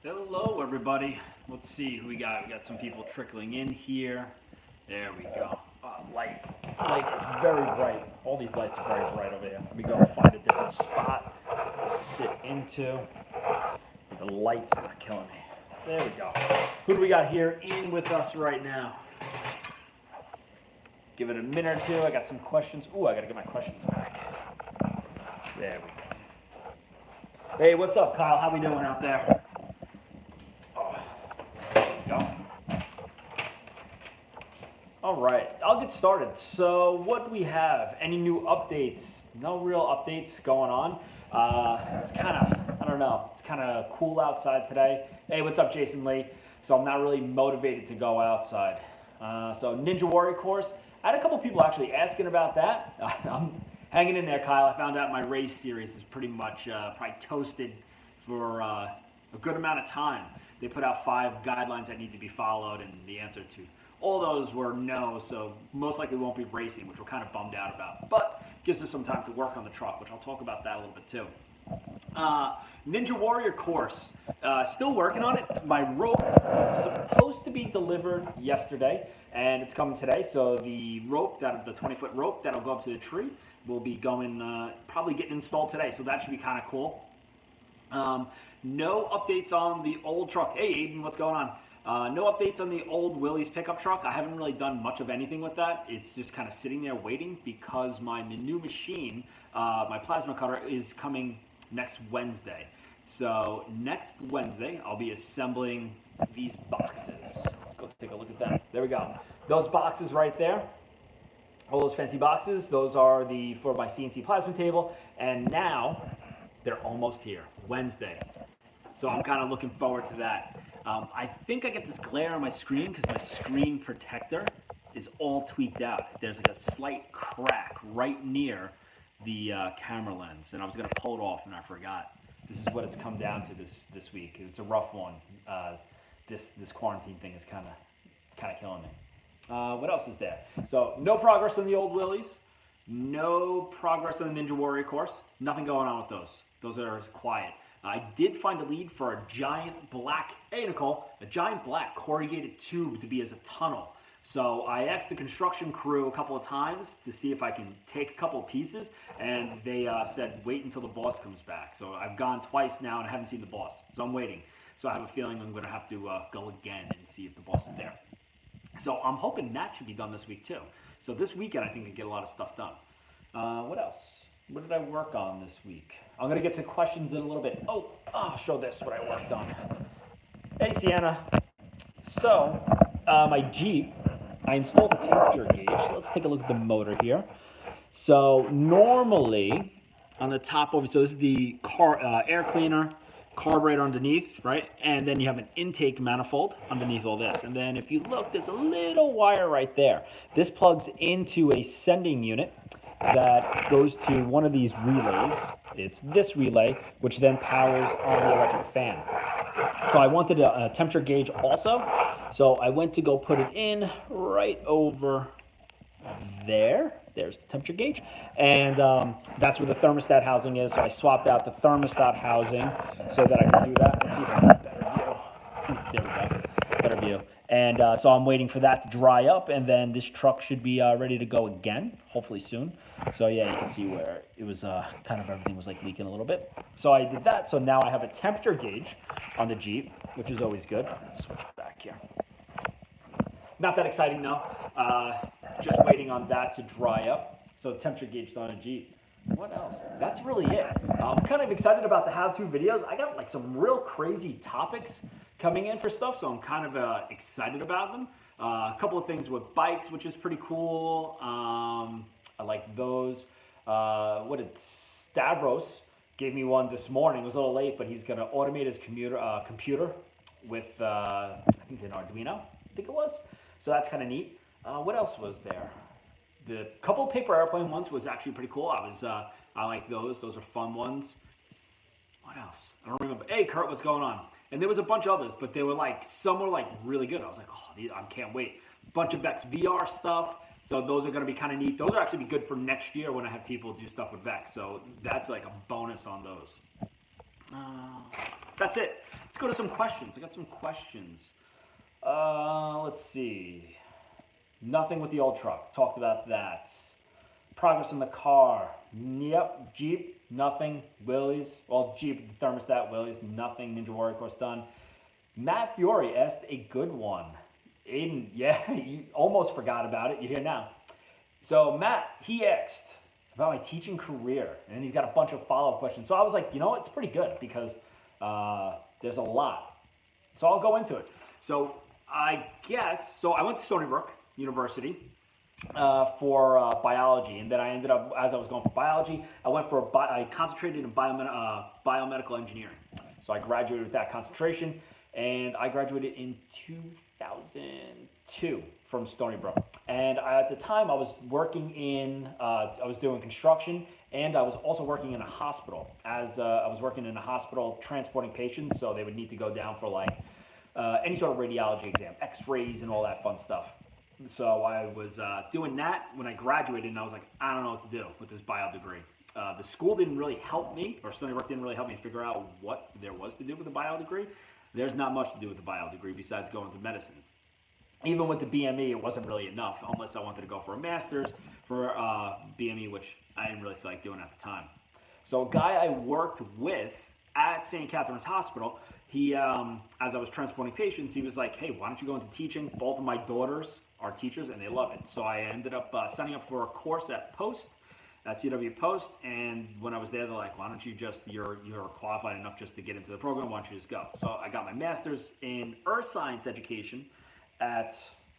Hello, everybody. Let's see who we got. We got some people trickling in here. There we go. Light is very bright. All these lights are very bright over here. Let me go find a different spot to sit into. The light's not killing me. There we go. Who do we got here in with us right now? Give it a minute or two. I got some questions. Ooh, I got to get my questions back. There we go. Hey, what's up, Kyle? How we doing out there? All right, I'll get started. So what do we have? Any new updates? No real updates going on. It's kind of, I don't know, it's kind of cool outside today. Hey, what's up, Jason Lee? So I'm not really motivated to go outside. So Ninja Warrior course, I had a couple people actually asking about that. I'm hanging in there, Kyle. I found out my race series is pretty much probably toasted for a good amount of time. They put out 5 guidelines that need to be followed, and the answer to all those were no, so most likely won't be racing, which we're kind of bummed out about. But gives us some time to work on the truck, which I'll talk about that a little bit too. Ninja Warrior course, still working on it. My rope was supposed to be delivered yesterday, and it's coming today. So the rope, the 20-foot rope that'll go up to the tree, will be going, probably getting installed today. So that should be kind of cool. No updates on the old truck. Hey, Aiden, what's going on? No updates on the old Willys pickup truck. I haven't really done much of anything with that. It's just kind of sitting there waiting because my new machine, my plasma cutter, is coming next Wednesday. So next Wednesday, I'll be assembling these boxes. Let's go take a look at that. There we go. Those boxes right there, all those fancy boxes, those are for my CNC plasma table. And now they're almost here, Wednesday. So I'm kind of looking forward to that. I think I get this glare on my screen because my screen protector is all tweaked out. There's like a slight crack right near the camera lens, and I was going to pull it off and I forgot. This is what it's come down to this week. It's a rough one. This quarantine thing is kind of killing me. What else is there? So no progress on the old Willys. No progress on the Ninja Warrior course. Nothing going on with those. Those are quiet. I did find a lead for a giant black, hey Nicole, a giant black corrugated tube to be as a tunnel. So I asked the construction crew a couple of times to see if I can take a couple of pieces, and they said wait until the boss comes back. So I've gone twice now and I haven't seen the boss, so I'm waiting. So I have a feeling I'm going to have to go again and see if the boss is there. So I'm hoping that should be done this week too. So this weekend I think I can get a lot of stuff done. What else? What did I work on this week? I'm going to get to questions in a little bit. Oh, I'll show this, what I worked on. Hey, Sienna. So, my Jeep, I installed the temperature gauge. Let's take a look at the motor here. So, normally, on the top over, so this is the air cleaner, carburetor underneath, right? And then you have an intake manifold underneath all this. And then if you look, there's a little wire right there. This plugs into a sending unit that goes to one of these relays. It's this relay, which then powers on the electric fan. So I wanted a temperature gauge also. So I went to go put it in right over there. There's the temperature gauge. And that's where the thermostat housing is. So I swapped out the thermostat housing so that I can do that. Let's see if I have a better view. There we go. Better view. And so I'm waiting for that to dry up, and then this truck should be ready to go again, hopefully soon. So yeah, you can see where it was kind of everything was like leaking a little bit. So I did that. So now I have a temperature gauge on the Jeep, which is always good. Let's switch back here. Not that exciting though. Just waiting on that to dry up. So temperature gauge on a Jeep. What else? That's really it. I'm kind of excited about the how-to videos. I got like some real crazy topics coming in for stuff, so I'm kind of excited about them. A couple of things with bikes, which is pretty cool. I like those. Stavros gave me one this morning. It was a little late, but he's going to automate his computer with, I think an Arduino, I think it was. So that's kind of neat. What else was there? The couple of paper airplane ones was actually pretty cool. I like those. Those are fun ones. What else? I don't remember. Hey, Kurt, what's going on? And there was a bunch of others, but they were like, some were like really good. I was like, oh, I can't wait. Bunch of Vex VR stuff. So those are going to be kind of neat. Those are actually be good for next year when I have people do stuff with Vex. So that's like a bonus on those. That's it. Let's go to some questions. I got some questions. Let's see. Nothing with the old truck. Talked about that. Progress in the car. Yep. Jeep. Nothing. Willys. Well, Jeep, the thermostat. Willys. Nothing. Ninja Warrior course done. Matt Fiore asked a good one. Aiden, yeah, you almost forgot about it. You're here now. So Matt, he asked about my teaching career, and he's got a bunch of follow-up questions. So I was like, you know what? It's pretty good because there's a lot. So I'll go into it. So I guess, so I went to Stony Brook University for biology, and then I ended up, as I was going for biology, I went for, I concentrated in biomedical engineering. So I graduated with that concentration, and I graduated in 2002 from Stony Brook. And at the time, I was working in, I was doing construction, and I was also working in a hospital. As I was working in a hospital transporting patients, so they would need to go down for like any sort of radiology exam, x-rays and all that fun stuff. So I was doing that when I graduated, and I was like, I don't know what to do with this bio degree. The school didn't really help me, or Stony Brook didn't really help me figure out what there was to do with a bio degree. There's not much to do with the bio degree besides going to medicine. Even with the BME, it wasn't really enough, unless I wanted to go for a master's for BME, which I didn't really feel like doing at the time. So a guy I worked with at St. Catherine's Hospital, he, as I was transporting patients, he was like, hey, why don't you go into teaching? Both of my daughters are teachers, and they love it. So I ended up signing up for a course at Post, at CW Post, and when I was there, they're like, why don't you just, you're qualified enough just to get into the program, why don't you just go? So I got my master's in earth science education at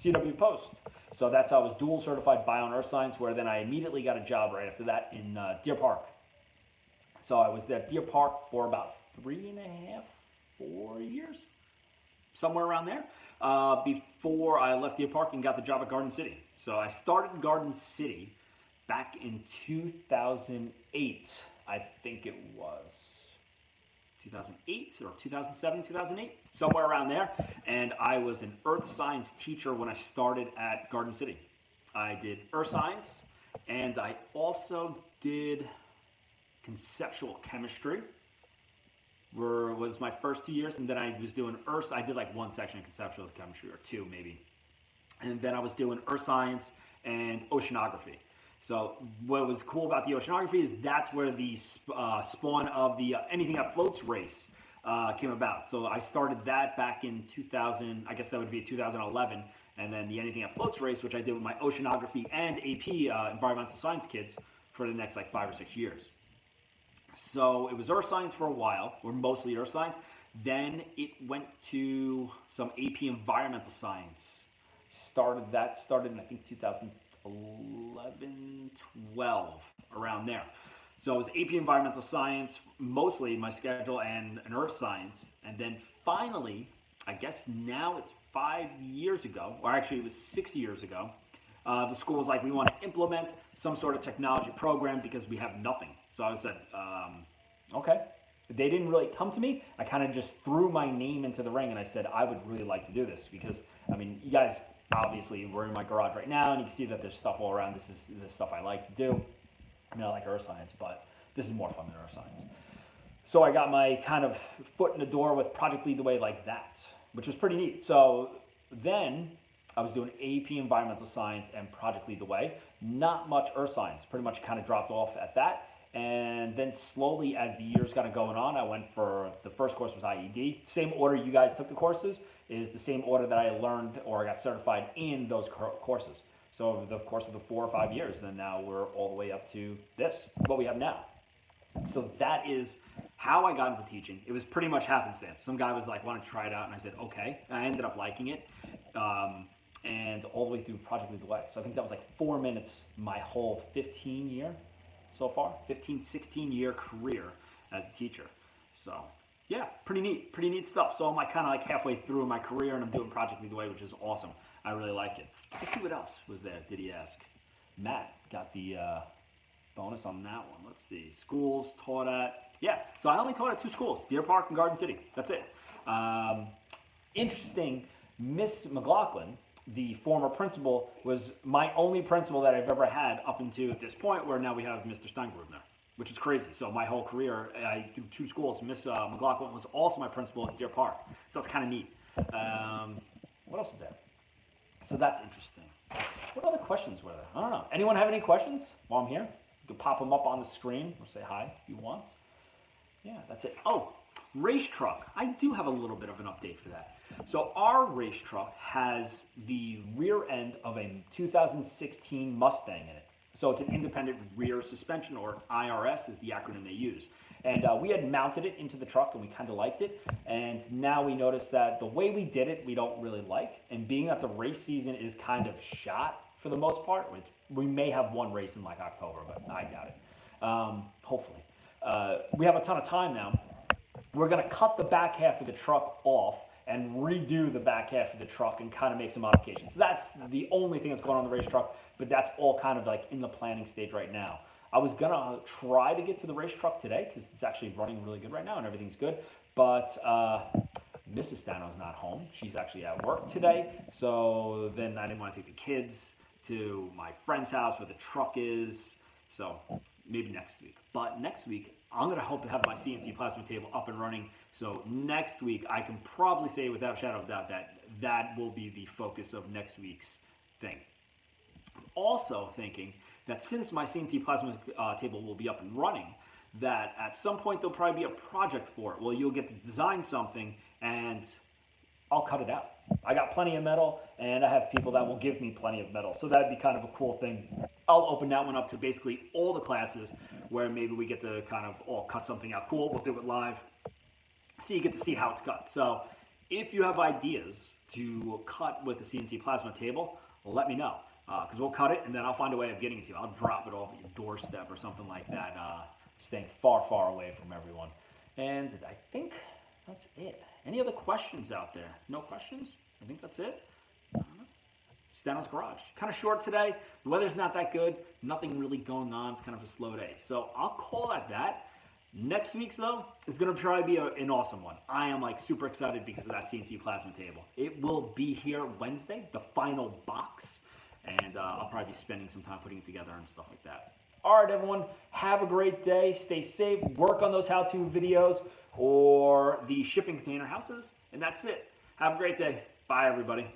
CW Post. So that's how I was dual certified bio and earth science, where then I immediately got a job right after that in Deer Park. So I was at Deer Park for about 3.5, 4 years, somewhere around there, before I left Deer Park and got the job at Garden City. So I started Garden City back in 2008, I think it was. 2008 or 2007, 2008, somewhere around there. And I was an earth science teacher when I started at Garden City. I did earth science, and I also did conceptual chemistry, was my first 2 years, and then I was doing earth, I did like one section of conceptual chemistry, or two maybe. And then I was doing earth science and oceanography. So what was cool about the oceanography is that's where the spawn of the Anything That Floats race came about. So I started that back in 2000, I guess that would be 2011, and then the Anything That Floats race, which I did with my oceanography and AP environmental science kids for the next like 5 or 6 years. So it was earth science for a while, or mostly earth science. Then it went to some AP environmental science. Started in I think 2011, 12, around there. So it was AP environmental science, mostly my schedule, and an earth science. And then finally, I guess now it's 5 years ago, or actually it was 6 years ago, the school was like, we want to implement some sort of technology program because we have nothing. So I said, okay. They didn't really come to me. I kind of just threw my name into the ring, and I said, I would really like to do this because, I mean, you guys, obviously, we're in my garage right now, and you can see that there's stuff all around. This is the stuff I like to do. I mean, I like earth science, but this is more fun than earth science. So I got my kind of foot in the door with Project Lead the Way like that, which was pretty neat. So then I was doing AP Environmental Science and Project Lead the Way. Not much earth science, pretty much kind of dropped off at that. And then slowly, as the years got going on, I went for, the first course was IED. Same order you guys took the courses is the same order that I learned or got certified in those courses. So over the course of the 4 or 5 years, then now we're all the way up to this, what we have now. So that is how I got into teaching. It was pretty much happenstance. Some guy was like, want to try it out? And I said, okay. And I ended up liking it. And all the way through Project Lead the Way. So I think that was like 4 minutes my whole 15 year so far, 15, 16 year career as a teacher. So yeah, pretty neat stuff. So I'm like kind of like halfway through my career, and I'm doing Project Lead the Way, which is awesome. I really like it. Let's see what else was there, did he ask? Matt got the bonus on that one. Let's see, schools taught at, yeah, so I only taught at 2 schools, Deer Park and Garden City. That's it. Interesting, Miss McLaughlin, the former principal, was my only principal that I've ever had up until this point, where now we have Mr. Steingrove there. which is crazy. So my whole career, I through two schools. Miss McLaughlin was also my principal at Deer Park, so it's kind of neat. What else is there? So that's interesting. What other questions were there? I don't know. Anyone have any questions while I'm here? You can pop them up on the screen or say hi if you want. Yeah, that's it. Oh, race truck. I do have a little bit of an update for that. So our race truck has the rear end of a 2016 Mustang in it. So it's an independent rear suspension, or IRS is the acronym they use. And we had mounted it into the truck and we kind of liked it. And now we noticed that the way we did it, we don't really like. And being that the race season is kind of shot for the most part, we may have one race in like October, but I doubt it. Hopefully. We have a ton of time now. We're going to cut the back half of the truck off and redo the back half of the truck and kind of make some modifications. So that's the only thing that's going on the race truck, but that's all kind of like in the planning stage right now. I was going to try to get to the race truck today because it's actually running really good right now and everything's good, but Mrs. Stano's not home. She's actually at work today, so then I didn't want to take the kids to my friend's house where the truck is, so maybe next week. But next week, I'm going to hope to have my CNC plasma table up and running. So next week, I can probably say without a shadow of a doubt that that will be the focus of next week's thing. I'm also thinking that since my CNC plasma table will be up and running, that at some point there'll probably be a project for it. Well, you'll get to design something and I'll cut it out. I got plenty of metal and I have people that will give me plenty of metal. So that'd be kind of a cool thing. I'll open that one up to basically all the classes where maybe we get to kind of all cut something out cool. We'll do it live. So you get to see how it's cut. So if you have ideas to cut with the CNC plasma table, let me know. Because we'll cut it and then I'll find a way of getting it to you. I'll drop it off at your doorstep or something like that, staying far, far away from everyone. And I think that's it. Any other questions out there? No questions? I think that's it. Stano's Garage. Kind of short today. The weather's not that good. Nothing really going on. It's kind of a slow day. So I'll call it that. Next week's, though, is going to probably be an awesome one. I am like super excited because of that CNC plasma table. It will be here Wednesday, the final box. And I'll probably be spending some time putting it together and stuff like that. All right, everyone. Have a great day. Stay safe. Work on those how-to videos or the shipping container houses. And that's it. Have a great day. Bye, everybody.